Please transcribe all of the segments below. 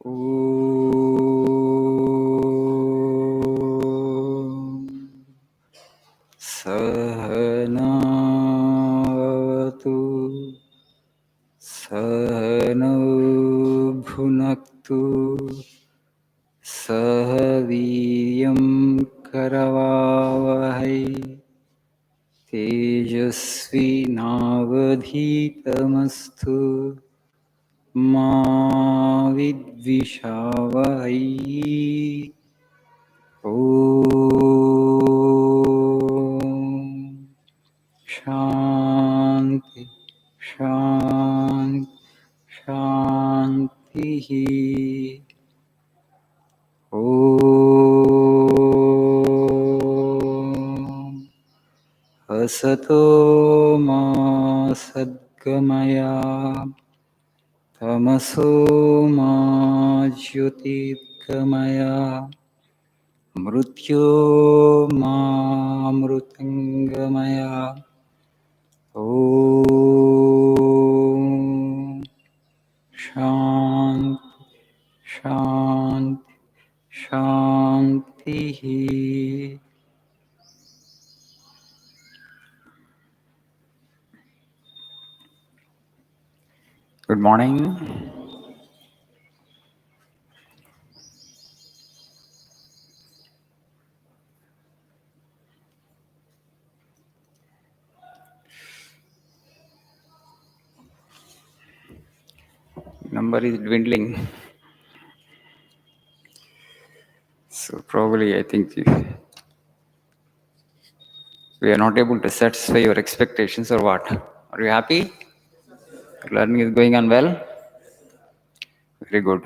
सहनावतु सहनौ भुनक्तु सह वीर्यं करवावहै तेजस्विनावधीतमस्तु मा विद्विषावहै। ॐ शान्ति शान्ति शान्तिः। ॐ असतो मा सद्गमय तमसो मा ज्योतिर्गमय मृत्योर्मामृतङ्गमय। ॐ शान्ति शान्ति शान्तिः। Good morning. Number is dwindling. So probably I think we are not able to satisfy your expectations or what? Are you happy? Learning is going on well? Very good.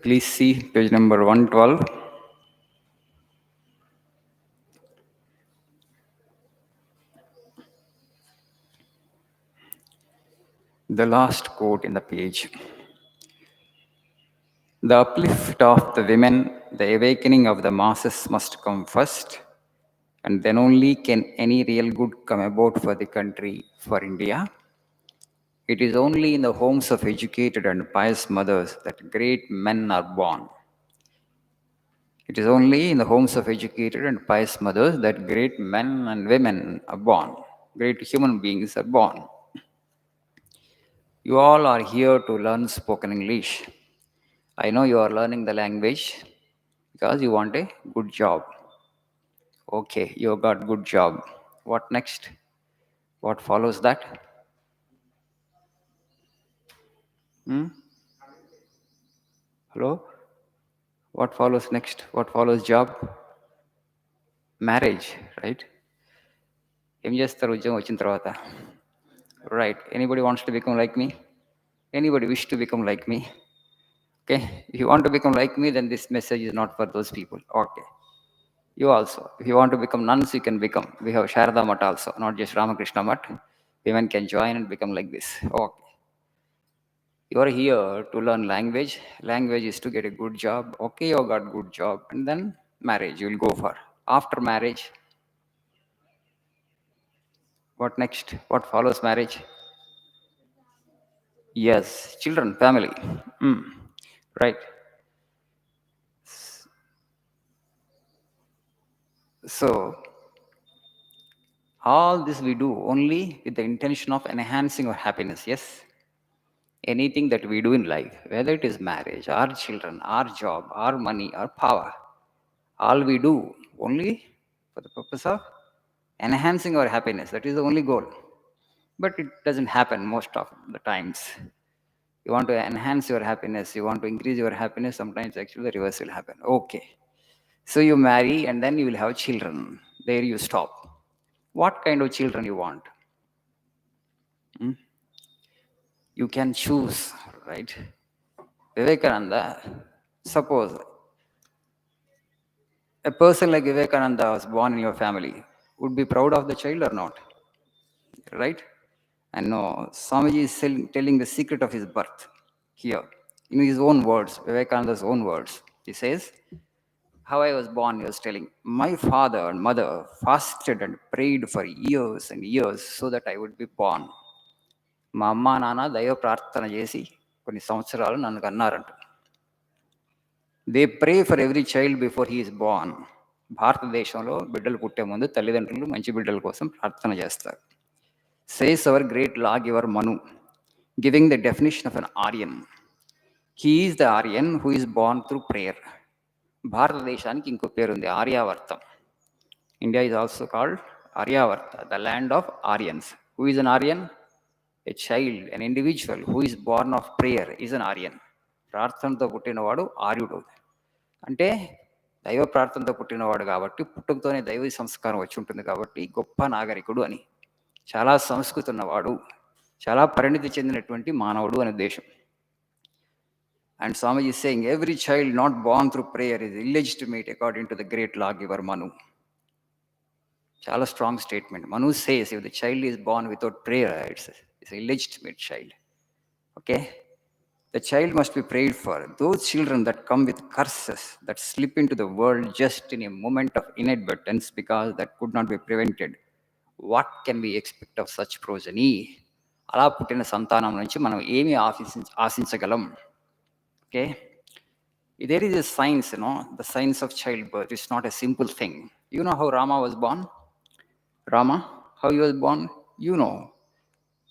Please see page number 112. The last quote in the page. The uplift of the women, the awakening of the masses must come first, and then only can any real good come about for the country, for India. It is only in the homes of educated and pious mothers that great men are born. It is only in the homes of educated and pious mothers that great men and women are born. Great human beings are born. You all are here to learn spoken English. I know you are learning the language because you want a good job. Okay, you got good job. What next? What follows that? Hello? What follows next? What follows job? Marriage, right? Right. Anybody wants to become like me? Anybody wish to become like me? Okay. If you want to become like me, then this message is not for those people. Okay. You also. If you want to become nuns, you can become. We have Sharada Mat also, not just Ramakrishna Mat. Women can join and become like this. Okay. You are here to learn language. Language is to get a good job. Okay, you got good job. And then marriage you will go for. After marriage, what next? What follows marriage? Yes, children, family. Right. So, all this we do only with the intention of enhancing our happiness. Yes. Anything that we do in life, whether it is marriage, our children, our job, our money, our power, all we do only for the purpose of enhancing our happiness. That is the only goal. But it doesn't happen most of the times. You want to enhance your happiness, you want to increase your happiness, sometimes actually the reverse will happen. Okay. So you marry and then you will have children. There you stop. What kind of children you want? You can choose, right? Vivekananda, suppose a person like Vivekananda was born in your family, would be proud of the child or not? Right? And no, Swamiji is telling the secret of his birth here. In his own words, Vivekananda's own words. He says, how I was born, he was telling, my father and mother fasted and prayed for years and years so that I would be born. మా అమ్మ నాన్న దైవ ప్రార్థన చేసి కొన్ని సంవత్సరాలు నన్ను కన్నారంట. They pray for every child before he is born. భారతదేశంలో బిడ్డలు పుట్టే ముందు తల్లిదండ్రులు మంచి బిడ్డల కోసం ప్రార్థన చేస్తారు. Says our great law giver Manu, giving the definition of an Aryan. He is the Aryan who is born through prayer. భారతదేశానికి ఇంకో పేరుంది, ఆర్యావర్తం. India is also called Aryavarta, the land of Aryans. Who is an Aryan? A child, an individual who is born of prayer is an Aryan. ప్రార్థనతో పుట్టినవాడు ఆర్యుడు. అంటే దైవ ప్రార్థనతో పుట్టినవాడు కాబట్టి, పుట్టుకతోనే దైవ సంస్కారం వచ్చి ఉంటుంది కాబట్టి గొప్ప నాగరికుడు అని, చాలా సంస్కృతి ఉన్నవాడు, చాలా పరిణితి చెందినటువంటి మానవుడు అనే ఉద్దేశం. And Swamiji is saying every child not born through prayer is illegitimate according to the great lawgiver Manu. చాలా strong statement. Manu says if the child is born without prayer, it's an illegitimate child. Okay? The child must be prayed for. Those children that come with curses, that slip into the world just in a moment of inadvertence because that could not be prevented, what can we expect of such progeny? అలా పుట్టిన సంతానం నుంచి మనం ఏమి ఆశించగలం? Okay? There is a science, the science of childbirth. It's not a simple thing. You know how Rama was born? Rama, how he was born? You know.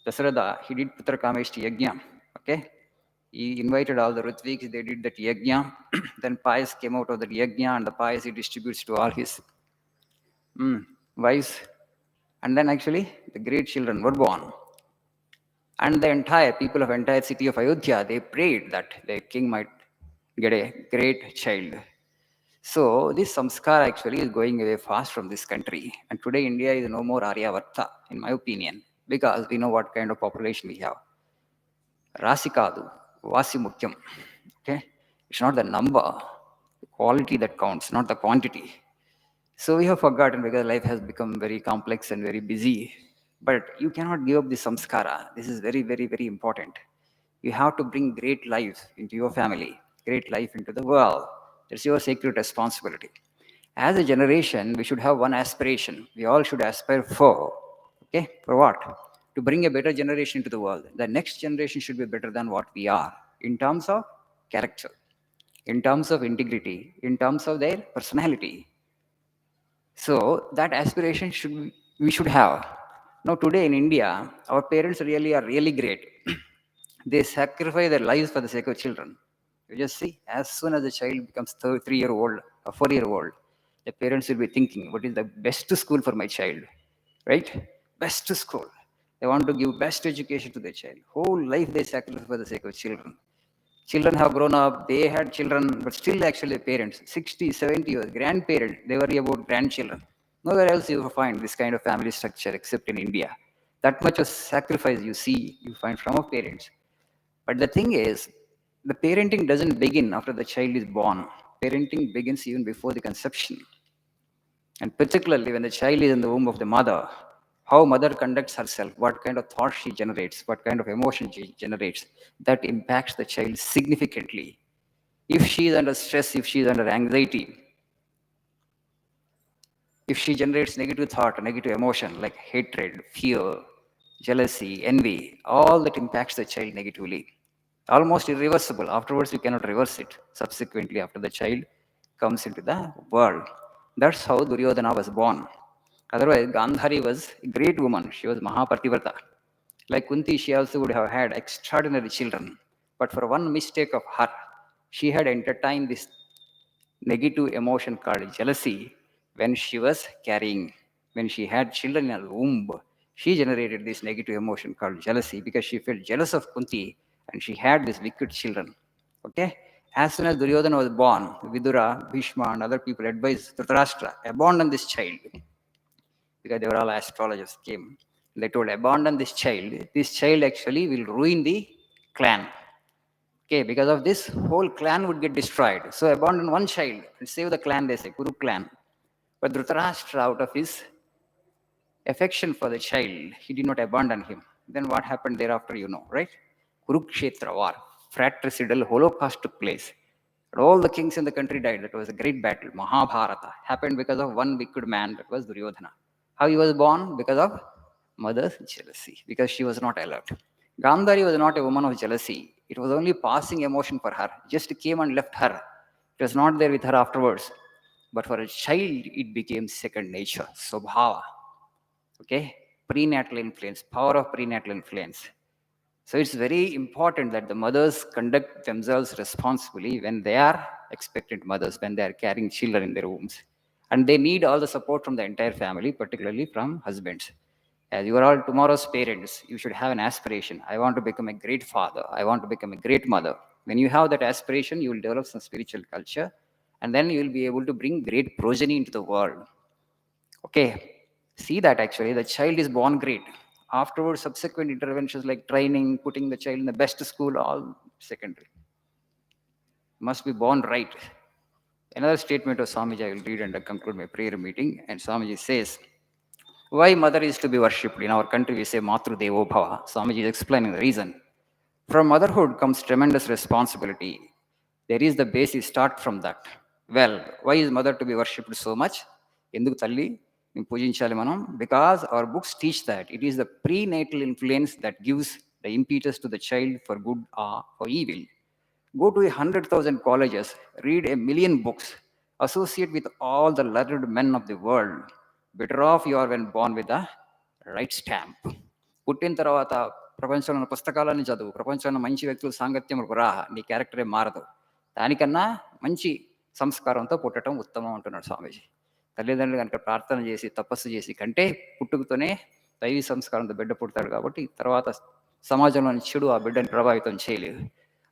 Dasarada, he did Putra Kameshti Yajna. Okay? He invited all the Ritviks, they did that Yajna. Then pies came out of that Yajna, and the pies he distributes to all his wives. And then actually, the great children were born. And the entire people of entire city of Ayodhya, they prayed that the king might get a great child. So this samskar actually is going away fast from this country. And today India is no more Aryavarta, in my opinion, because we know what kind of population we have. Rasi kadu, vasi mukyam. Okay? It's not the number, the quality that counts, not the quantity. So we have forgotten because life has become very complex and very busy. But you cannot give up the samskara. This is very, very, very important. You have to bring great life into your family, great life into the world. It's your sacred responsibility. As a generation, we should have one aspiration. We all should aspire for. Okay? For what? To bring a better generation into the world. The next generation should be better than what we are in terms of character, in terms of integrity, in terms of their personality. So that aspiration we should have. Now today in India, our parents really are really great. They sacrifice their lives for the sake of children. You just see, as soon as the child becomes 3-year-old or 4-year-old, the parents will be thinking, what is the best school for my child? Right? Best school. They want to give best education to their child. Whole life they sacrifice for the sake of children. Children have grown up, they had children, but still actually parents, 60, 70 years, grandparents, they worry about grandchildren. Nowhere else you will find this kind of family structure except in India. That much of sacrifice you see, you find from our parents. But the thing is, the parenting doesn't begin after the child is born. Parenting begins even before the conception. And particularly when the child is in the womb of the mother, how mother conducts herself, what kind of thoughts she generates, what kind of emotion she generates, that impacts the child significantly. If she is under stress, if she is under anxiety, if she generates negative thought, negative emotion like hatred, fear, jealousy, envy, all that impacts the child negatively. Almost irreversible. Afterwards, you cannot reverse it subsequently after the child comes into the world. That's how Duryodhana was born. Otherwise, Gandhari was a great woman. She was Mahapativrata. Like Kunti, she also would have had extraordinary children. But for one mistake of her, she had entertained this negative emotion called jealousy when she was carrying. When she had children in her womb, she generated this negative emotion called jealousy because she felt jealous of Kunti and she had these wicked children. Okay? As soon as Duryodhana was born, Vidura, Bhishma, and other people advised Dhritarashtra, abandon this child. Because they were all astrologers came. They told, abandon this child. This child actually will ruin the clan. Okay, because of this, whole clan would get destroyed. So abandon one child and save the clan, they say, Kuru clan. But Dhritarashtra, out of his affection for the child, he did not abandon him. Then what happened thereafter, you know, right? Kurukshetra war, fratricidal holocaust took place. And all the kings in the country died. That was a great battle. Mahabharata happened because of one wicked man, that was Duryodhana. How he was born? Because of mother's jealousy, because she was not alert. Gandhari was not a woman of jealousy. It was only passing emotion for her. Just came and left her. It was not there with her afterwards. But for a child, it became second nature. Subhava. Okay? Prenatal influence, power of prenatal influence. So it's very important that the mothers conduct themselves responsibly when they are expectant mothers, when they are carrying children in their wombs. And they need all the support from the entire family, particularly from husbands. As you are all tomorrow's parents, you should have an aspiration. I want to become a great father. I want to become a great mother. When you have that aspiration, you will develop some spiritual culture, and then you will be able to bring great progeny into the world. Okay, see that actually the child is born great. Afterwards, subsequent interventions like training, putting the child in the best school, all secondary. Must be born right. Another statement of Swamiji I will read and I conclude my prayer meeting. And Swamiji says, why mother is to be worshipped? In our country, we say Matru Devo Bhava. Swamiji is explaining the reason. From motherhood comes tremendous responsibility. There is the basis, start from that. Well, why is mother to be worshipped so much? ఎందుకు తల్లి మేము పూజించాలి మనం? Because our books teach that it is the prenatal influence that gives the impetus to the child for good or for evil. Go to 100,000 colleges, read a million books, associate with all the learned men of the world. Better off you are when born with the right stamp. పుట్టిన తర్వాత ప్రపంచంలో ఉన్న పుస్తకాలన్నీ చదువు, ప్రపంచంలో మంచి వ్యక్తుల సాంగత్యములకు రా, నీ క్యారెక్టరే మారదు. దానికన్నా మంచి సంస్కారంతో పుట్టడం ఉత్తమం అంటున్నాడు స్వామీజీ. తల్లిదండ్రులు కనుక ప్రార్థన చేసి తపస్సు చేసి కంటే పుట్టుకతోనే దైవీ సంస్కారంతో బిడ్డ పుడతాడు కాబట్టి తర్వాత సమాజంలోని చెడు ఆ బిడ్డని ప్రభావితం చేయలేదు.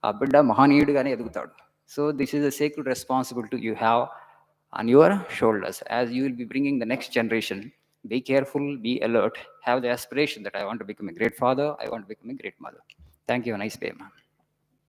ఆ బిడ్డ మహనీయుడిగానే ఎదుగుతాడు. So this is a sacred responsibility you have on your shoulders as you will be bringing the next generation. Be careful, be alert, have the aspiration that I want to become a great father, I want to become a great mother. Thank you. Nice day, man.